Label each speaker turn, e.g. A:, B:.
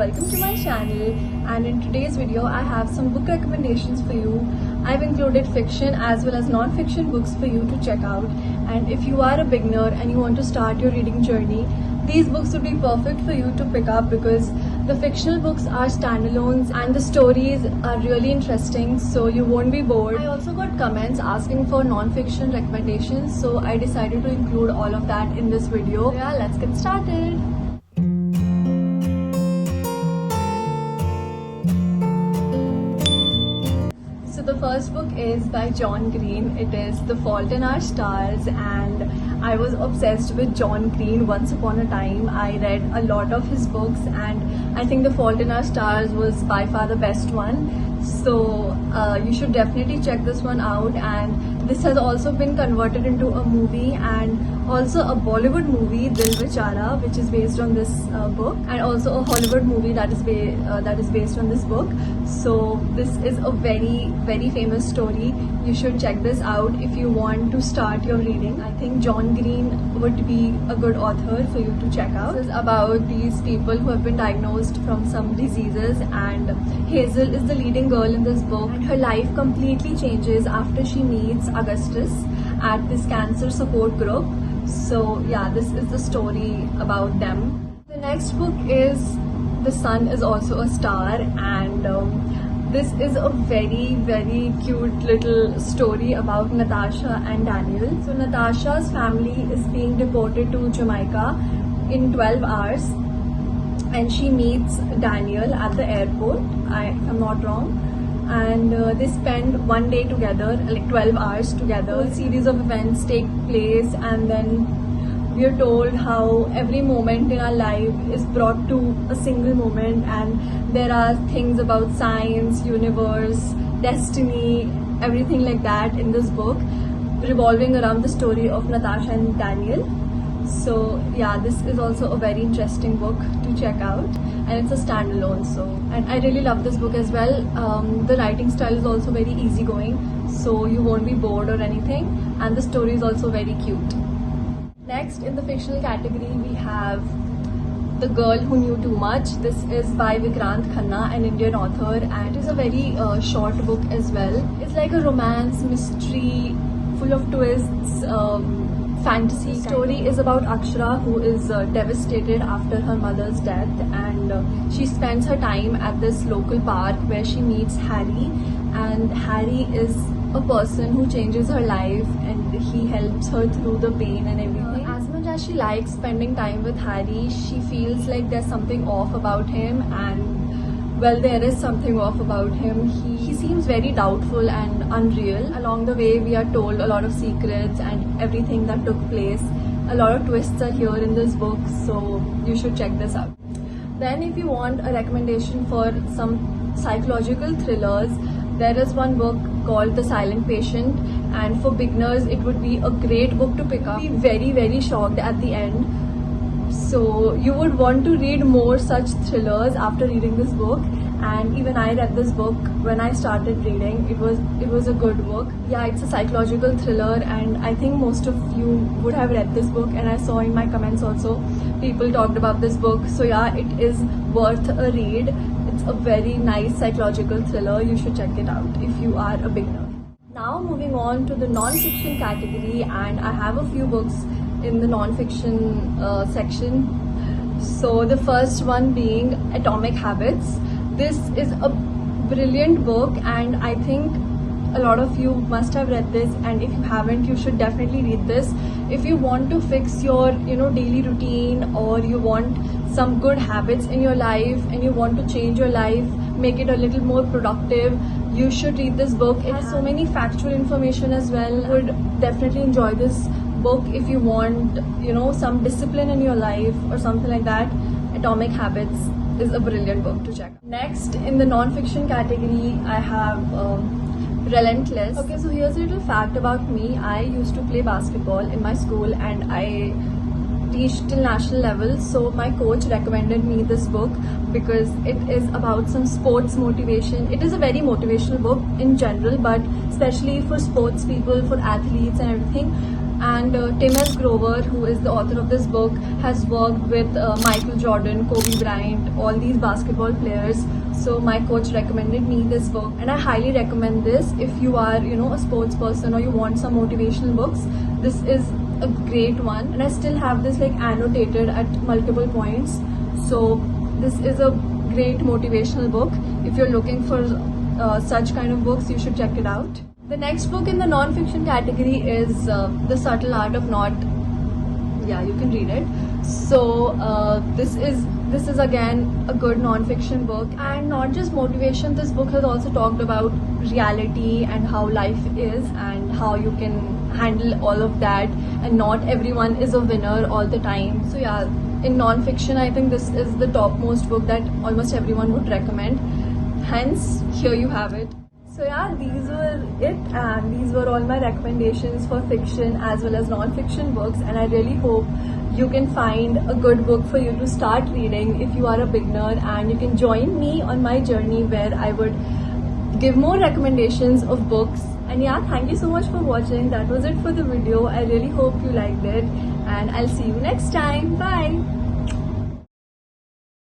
A: welcome to my channel, and in today's video I have some book recommendations for you. I've included fiction as well as non-fiction books for you to check out, and if you are a beginner and you want to start your reading journey, these books would be perfect for you to pick up because the fictional books are standalones and the stories are really interesting, so you won't be bored. I also got comments asking for non-fiction recommendations, so I decided to include all of that in this video. Yeah, let's get started. So the first book is by John Green. It is The Fault in Our Stars, and I was obsessed with John Green once upon a time. I read a lot of his books and I think The Fault in Our Stars was by far the best one. So you should definitely check this one out, and this has also been converted into a movie and also a Bollywood movie, Dil Bechara, which is based on this book, and also a Hollywood movie that is based on this book. So this is a very famous story. You should check this out if you want to start your reading. I think John Green would be a good author for you to check out. This is about these people who have been diagnosed from some diseases, and Hazel is the leading girl in this book, and her life completely changes after she meets Augustus at this cancer support group. So yeah, this is the story about them. The next book is The Sun is Also a Star, and this is a very cute little story about Natasha and Daniel. So Natasha's family is being deported to Jamaica in 12 hours, and she meets Daniel at the airport, if I'm not wrong, and they spend one day together, like 12 hours together. A series of events take place, and then we are told how every moment in our life is brought to a single moment, and there are things about science, universe, destiny, everything like that in this book, revolving around the story of Natasha and Daniel. So yeah, this is also a very interesting book to check out, and it's a standalone. And I really love this book as well. The writing style is also very easygoing, so you won't be bored or anything, and the story is also very cute. Next, in the fictional category, we have The Girl Who Knew Too Much. This is by Vikrant Khanna, an Indian author, and it is a very short book as well. It's like a romance, mystery, full of twists, fantasy. The story is about Akshara, who is devastated after her mother's death, and she spends her time at this local park where she meets Harry, and Harry is a person who changes her life and he helps her through the pain and everything. As much as she likes spending time with Harry, she feels like there's something off about him, and well, there is something off about him. He seems very doubtful and unreal. Along the way, we are told a lot of secrets and everything that took place. A lot of twists are here in this book, so you should check this out. Then if you want a recommendation for some psychological thrillers, there is one book called The Silent Patient, and for beginners it would be a great book to pick up. Be very shocked at the end, so you would want to read more such thrillers after reading this book. And even I read this book when I started reading. It was a good book. Yeah, it's a psychological thriller, and I think most of you would have read this book, and I saw in my comments also people talked about this book. So yeah, it is worth a read. It's a very nice psychological thriller. You should check it out if you are a beginner. Now moving on to the non-fiction category, and I have a few books in the non-fiction section. So the first one being Atomic Habits. This is a brilliant book, and I think a lot of you must have read this, and if you haven't, you should definitely read this. If you want to fix your daily routine, or you want some good habits in your life and you want to change your life, make it a little more productive, you should read this book. It has so many factual information as well. You would definitely enjoy this book if you want some discipline in your life or something like that. Atomic Habits is a brilliant book to check. Next, in the non-fiction category, I have Relentless. Okay, so here's a little fact about me. I used to play basketball in my school, and I reached till national level. So my coach recommended me this book because it is about some sports motivation. It is a very motivational book in general, but especially for sports people, for athletes and everything. And Tim S. Grover, who is the author of this book, has worked with Michael Jordan, Kobe Bryant, all these basketball players. So my coach recommended me this book, and I highly recommend this if you are, a sports person or you want some motivational books. This is a great one, and I still have this like annotated at multiple points. So this is a great motivational book. If you're looking for such kind of books, you should check it out. The next book in the non-fiction category is The Subtle Art of Not. Yeah, you can read it. So this is again a good non-fiction book, and not just motivation. This book has also talked about reality and how life is and how you can handle all of that, and not everyone is a winner all the time. So yeah, in non-fiction, I think this is the topmost book that almost everyone would recommend. Hence, here you have it. So yeah, these were it, and these were all my recommendations for fiction as well as non-fiction books, and I really hope you can find a good book for you to start reading if you are a beginner, and you can join me on my journey where I would give more recommendations of books. And yeah, thank you so much for watching. That was it for the video. I really hope you liked it, and I'll see you next time. Bye.